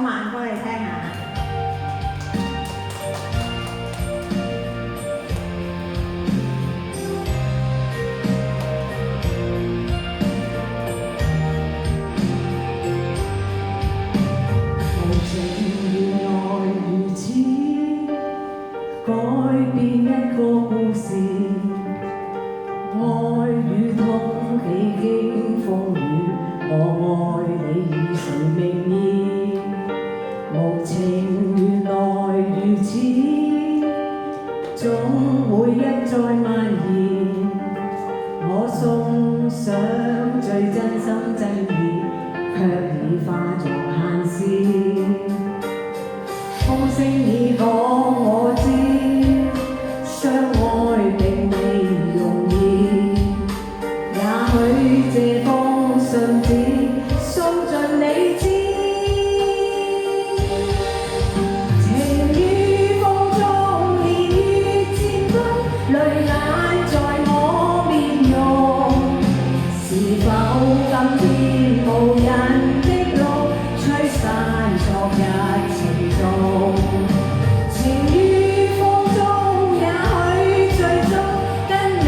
慢歌你聽下。無情原來如此，改變一個故事，愛與痛幾經風雨，我愛你與誰明意？無情原來如此，總會一再蔓延。我送上最真心真意，卻已化作閒事。風聲已講我知，相愛並未容易。也許這封信只訴盡你知，情於風中年月漸乾，淚眼在我面容。是否今天無人的路，吹散昨日情重？情於風中，也許最終跟你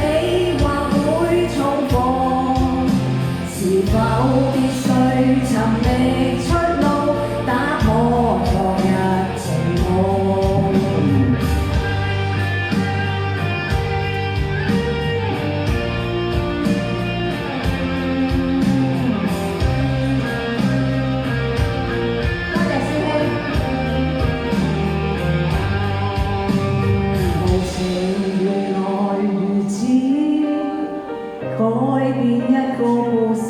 或會重逢。是否必須尋覓出路，打破昨日情夢？多謝師兄。無情原來如此，改變一個故事，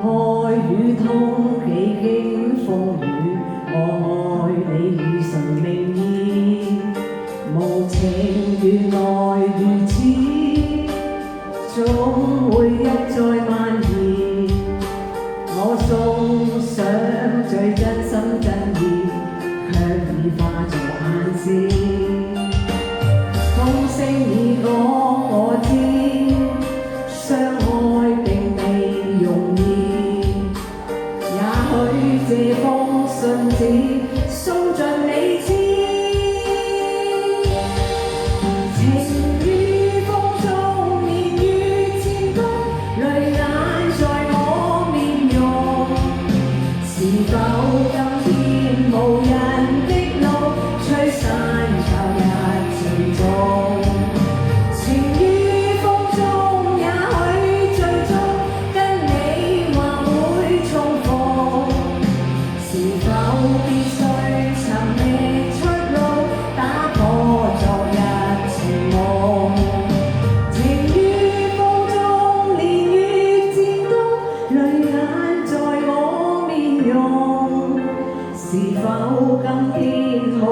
愛與痛幾經風雨，我愛你與誰明意？無情原來如此，總會一再蔓延。我送上最真心真意，卻已化作閒事。風聲已講我知，相愛並未容易。也許這封信只訴盡你知，情於風中年月漸乾，淚眼在我面容。是否今天無人的路，吹散昨日情重？情於風中，也許最終跟你或會重逢。是否必須尋覓出路，打破昨日情夢？情於風中，年月漸乾，淚眼在我面容。是否今天無